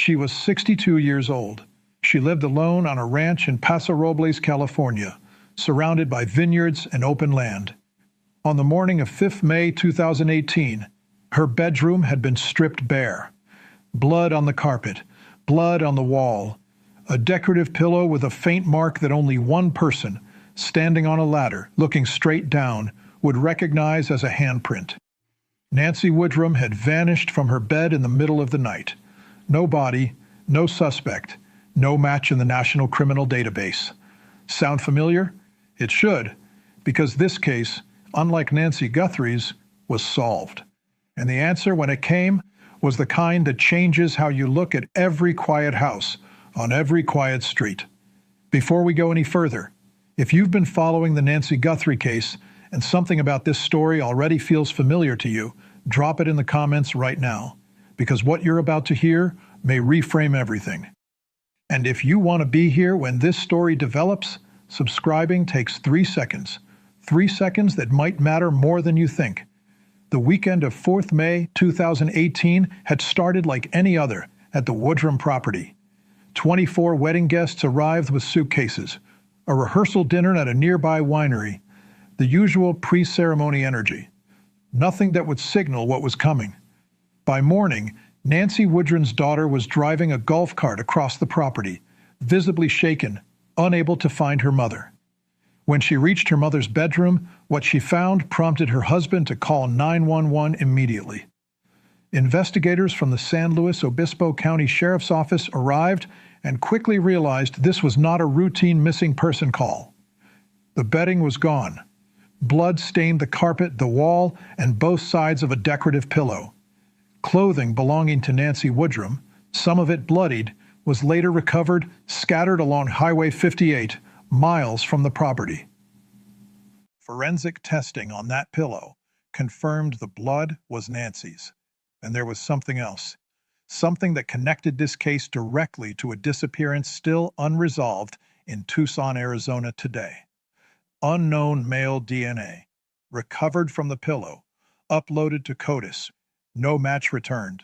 She was 62 years old. She lived alone on a ranch in Paso Robles, California, surrounded by vineyards and open land. On the morning of 5th May 2018, her bedroom had been stripped bare. Blood on the carpet, blood on the wall, a decorative pillow with a faint mark that only one person, standing on a ladder, looking straight down, would recognize as a handprint. Nancy Woodrum had vanished from her bed in the middle of the night. No body, no suspect, no match in the National Criminal Database. Sound familiar? It should, because this case, unlike Nancy Guthrie's, was solved. And the answer, when it came, was the kind that changes how you look at every quiet house on every quiet street. Before we go any further, if you've been following the Nancy Guthrie case and something about this story already feels familiar to you, drop it in the comments right now, because what you're about to hear may reframe everything. And if you want to be here when this story develops, subscribing takes 3 seconds. 3 seconds that might matter more than you think. The weekend of 4th May 2018 had started like any other at the Woodrum property. 24 wedding guests arrived with suitcases, a rehearsal dinner at a nearby winery, the usual pre-ceremony energy. Nothing that would signal what was coming. By morning, Nancy Woodrum's daughter was driving a golf cart across the property, visibly shaken, unable to find her mother. When she reached her mother's bedroom, what she found prompted her husband to call 911 immediately. Investigators from the San Luis Obispo County Sheriff's Office arrived and quickly realized this was not a routine missing person call. The bedding was gone. Blood stained the carpet, the wall, and both sides of a decorative pillow. Clothing belonging to Nancy Woodrum, some of it bloodied, was later recovered, scattered along Highway 58, miles from the property. Forensic testing on that pillow confirmed the blood was Nancy's. And there was something else. Something that connected this case directly to a disappearance still unresolved in Tucson, Arizona today. Unknown male DNA, recovered from the pillow, uploaded to CODIS, no match returned.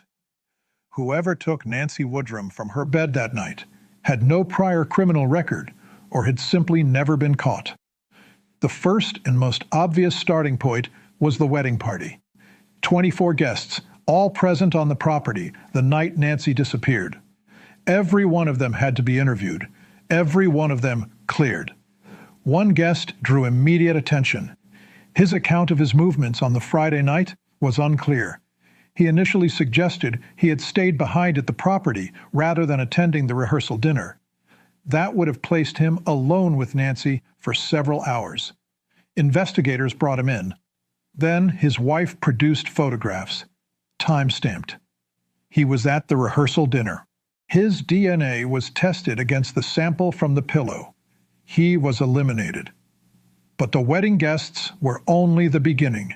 Whoever took Nancy Woodrum from her bed that night had no prior criminal record or had simply never been caught. The first and most obvious starting point was the wedding party. 24 guests, all present on the property the night Nancy disappeared. Every one of them had to be interviewed. Every one of them cleared. One guest drew immediate attention. His account of his movements on the Friday night was unclear. He initially suggested he had stayed behind at the property rather than attending the rehearsal dinner. That would have placed him alone with Nancy for several hours. Investigators brought him in. Then his wife produced photographs, time-stamped. He was at the rehearsal dinner. His DNA was tested against the sample from the pillow. He was eliminated. But the wedding guests were only the beginning.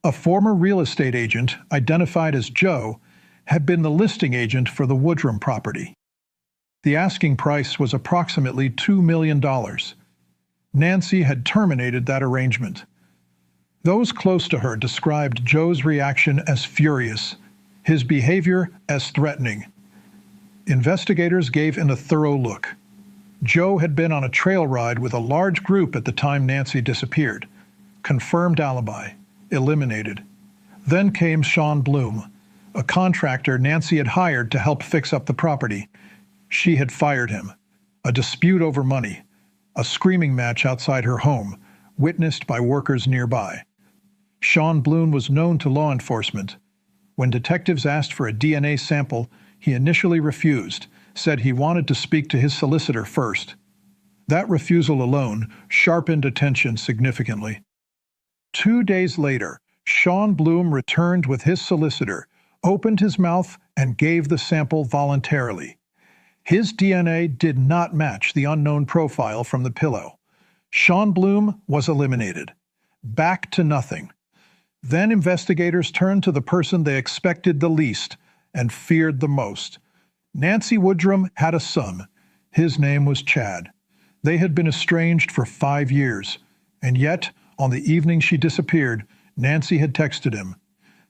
A former real estate agent, identified as Joe, had been the listing agent for the Woodrum property. The asking price was approximately $2 million. Nancy had terminated that arrangement. Those close to her described Joe's reaction as furious, his behavior as threatening. Investigators gave him a thorough look. Joe had been on a trail ride with a large group at the time Nancy disappeared. Confirmed alibi. Eliminated. Then came Sean Bloom, a contractor Nancy had hired to help fix up the property. She had fired him. A dispute over money. A screaming match outside her home, witnessed by workers nearby. Sean Bloom was known to law enforcement. When detectives asked for a DNA sample, he initially refused, said he wanted to speak to his solicitor first. That refusal alone sharpened attention significantly. 2 days later, Sean Bloom returned with his solicitor, opened his mouth, and gave the sample voluntarily. His DNA did not match the unknown profile from the pillow. Sean Bloom was eliminated. Back to nothing. Then investigators turned to the person they expected the least and feared the most. Nancy Woodrum had a son. His name was Chad. They had been estranged for 5 years, and yet, on the evening she disappeared, Nancy had texted him.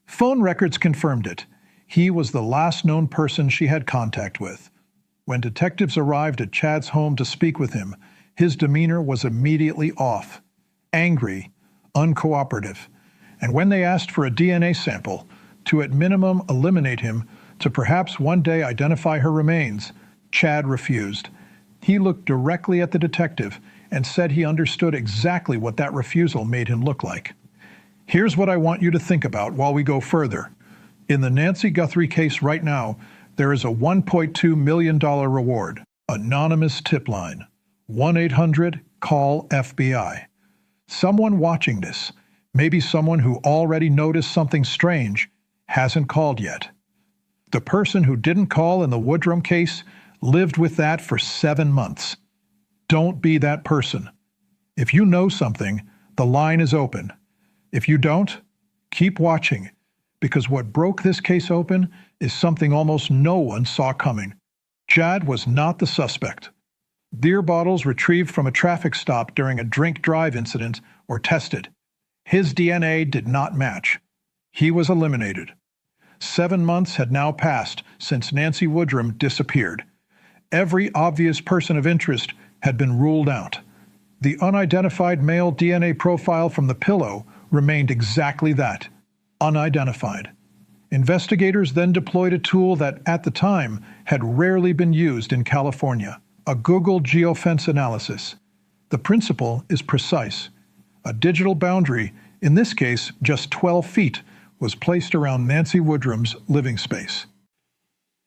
Phone records confirmed it. He was the last known person she had contact with. When detectives arrived at Chad's home to speak with him, his demeanor was immediately off, angry, uncooperative, and when they asked for a DNA sample to at minimum eliminate him, to perhaps one day identify her remains, Chad refused. He looked directly at the detective and said he understood exactly what that refusal made him look like. Here's what I want you to think about while we go further. In the Nancy Guthrie case right now, there is a $1.2 million reward, anonymous tip line, 1-800-CALL-FBI. Someone watching this, maybe someone who already noticed something strange, hasn't called yet. The person who didn't call in the Woodrum case lived with that for 7 months. Don't be that person. If you know something, the line is open. If you don't, keep watching, because what broke this case open is something almost no one saw coming. Chad was not the suspect. Beer bottles retrieved from a traffic stop during a drink-drive incident were tested. His DNA did not match. He was eliminated. 7 months had now passed since Nancy Woodrum disappeared. Every obvious person of interest had been ruled out. The unidentified male DNA profile from the pillow remained exactly that, unidentified. Investigators then deployed a tool that, at the time, had rarely been used in California, a Google geofence analysis. The principle is precise. A digital boundary, in this case just 12 feet, was placed around Nancy Woodrum's living space.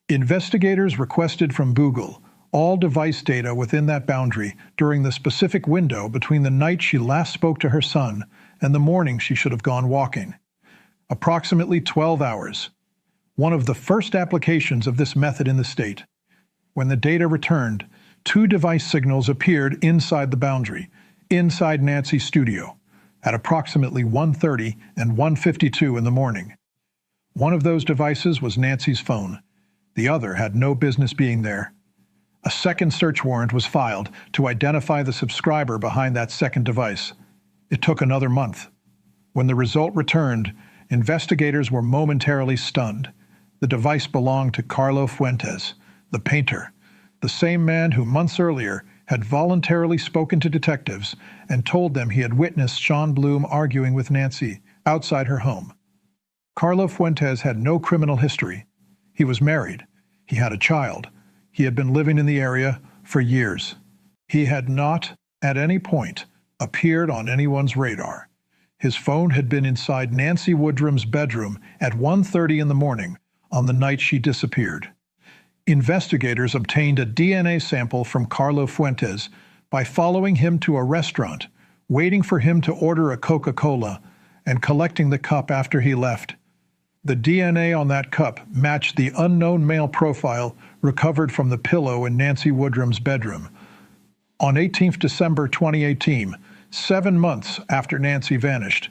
Investigators requested from Google all device data within that boundary during the specific window between the night she last spoke to her son and the morning she should have gone walking. Approximately 12 hours. One of the first applications of this method in the state. When the data returned, 2 device signals appeared inside the boundary, inside Nancy's studio, at approximately 1:30 and 1:52 in the morning. One of those devices was Nancy's phone. The other had no business being there. A second search warrant was filed to identify the subscriber behind that second device. It took another month. When the result returned, investigators were momentarily stunned. The device belonged to Carlo Fuentes, the painter, the same man who months earlier had voluntarily spoken to detectives and told them he had witnessed Sean Bloom arguing with Nancy outside her home. Carlo Fuentes had no criminal history. He was married. He had a child. He had been living in the area for years. He had not, at any point, appeared on anyone's radar. His phone had been inside Nancy Woodrum's bedroom at 1:30 in the morning on the night she disappeared. Investigators obtained a DNA sample from Carlo Fuentes by following him to a restaurant, waiting for him to order a Coca-Cola, and collecting the cup after he left. The DNA on that cup matched the unknown male profile recovered from the pillow in Nancy Woodrum's bedroom. On 18 December 2018, 7 months after Nancy vanished,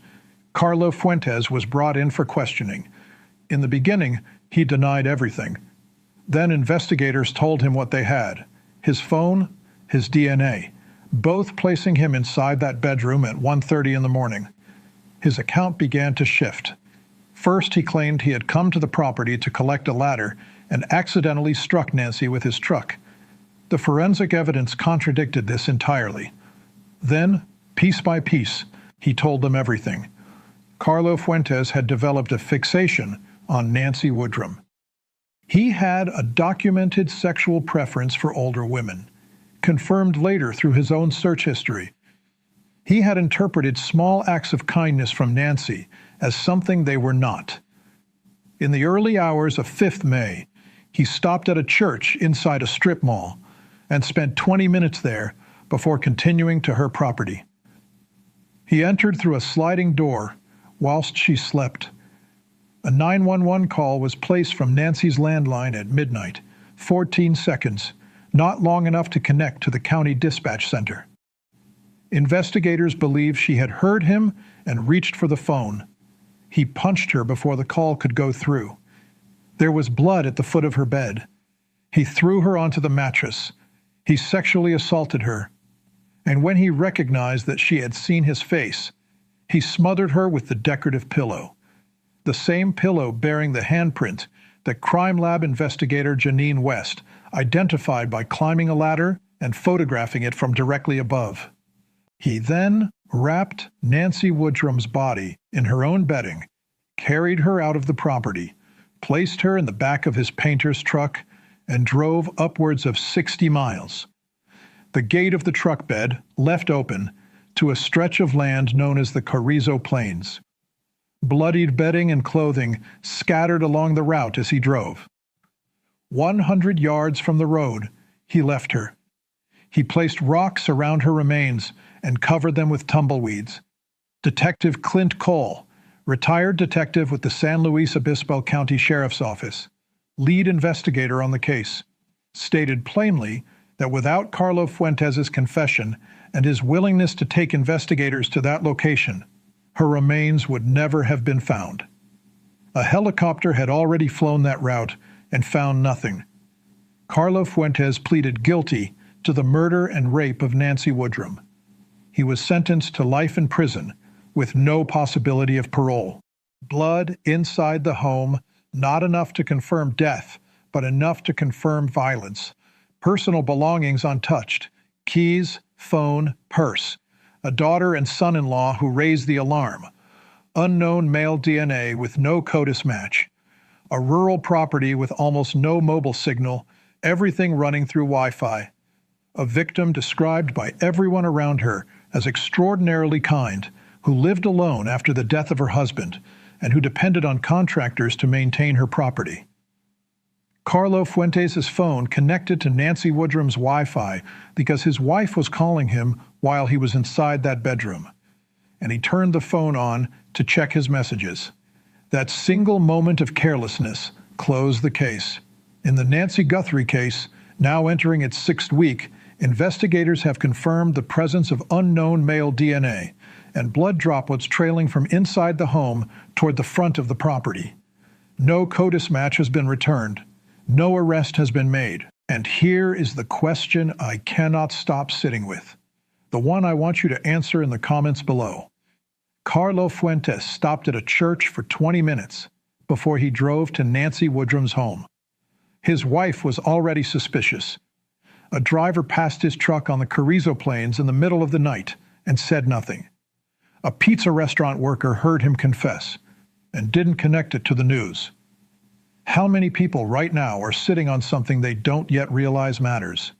Carlo Fuentes was brought in for questioning. In the beginning, he denied everything. Then investigators told him what they had: his phone, his DNA, both placing him inside that bedroom at 1:30 in the morning. His account began to shift. First, he claimed he had come to the property to collect a ladder and accidentally struck Nancy with his truck. The forensic evidence contradicted this entirely. Then, piece by piece, he told them everything. Carlo Fuentes had developed a fixation on Nancy Woodrum. He had a documented sexual preference for older women, confirmed later through his own search history. He had interpreted small acts of kindness from Nancy as something they were not. In the early hours of 5th May, he stopped at a church inside a strip mall and spent 20 minutes there before continuing to her property. He entered through a sliding door whilst she slept. A 911 call was placed from Nancy's landline at midnight, 14 seconds, not long enough to connect to the county dispatch center. Investigators believe she had heard him and reached for the phone. He punched her before the call could go through. There was blood at the foot of her bed. He threw her onto the mattress. He sexually assaulted her. And when he recognized that she had seen his face, he smothered her with the decorative pillow, the same pillow bearing the handprint that crime lab investigator Janine West identified by climbing a ladder and photographing it from directly above. He then wrapped Nancy Woodrum's body in her own bedding, carried her out of the property, placed her in the back of his painter's truck, and drove upwards of 60 miles. The gate of the truck bed left open to a stretch of land known as the Carrizo Plains. Bloodied bedding and clothing scattered along the route as he drove. 100 yards from the road, he left her. He placed rocks around her remains and covered them with tumbleweeds. Detective Clint Cole, retired detective with the San Luis Obispo County Sheriff's Office, lead investigator on the case, stated plainly that without Carlo Fuentes' confession and his willingness to take investigators to that location, her remains would never have been found. A helicopter had already flown that route and found nothing. Carlo Fuentes pleaded guilty to the murder and rape of Nancy Woodrum. He was sentenced to life in prison with no possibility of parole. Blood inside the home, not enough to confirm death, but enough to confirm violence. Personal belongings untouched, keys, phone, purse. A daughter and son-in-law who raised the alarm. Unknown male DNA with no CODIS match. A rural property with almost no mobile signal, everything running through Wi-Fi. A victim described by everyone around her as extraordinarily kind, who lived alone after the death of her husband and who depended on contractors to maintain her property. Carlo Fuentes' phone connected to Nancy Woodrum's Wi-Fi because his wife was calling him while he was inside that bedroom, and he turned the phone on to check his messages. That single moment of carelessness closed the case. In the Nancy Guthrie case, now entering its 6th week, investigators have confirmed the presence of unknown male DNA and blood droplets trailing from inside the home toward the front of the property. No CODIS match has been returned. No arrest has been made. And here is the question I cannot stop sitting with. The one I want you to answer in the comments below. Carlo Fuentes stopped at a church for 20 minutes before he drove to Nancy Woodrum's home. His wife was already suspicious. A driver passed his truck on the Carrizo Plains in the middle of the night and said nothing. A pizza restaurant worker heard him confess and didn't connect it to the news. How many people right now are sitting on something they don't yet realize matters?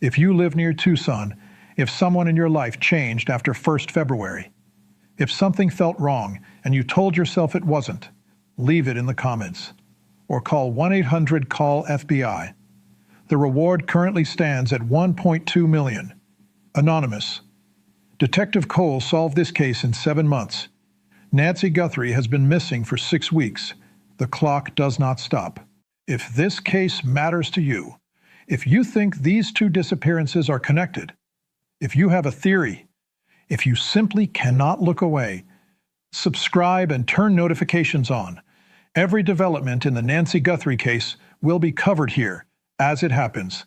If you live near Tucson, if someone in your life changed after 1st February, if something felt wrong and you told yourself it wasn't, leave it in the comments. Or call 1-800-CALL-FBI. The reward currently stands at $1.2 million. Anonymous. Detective Cole solved this case in 7 months. Nancy Guthrie has been missing for 6 weeks. The clock does not stop. If this case matters to you, if you think these 2 disappearances are connected, if you have a theory, if you simply cannot look away, subscribe and turn notifications on. Every development in the Nancy Guthrie case will be covered here as it happens.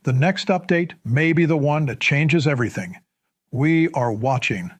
The next update may be the one that changes everything. We are watching.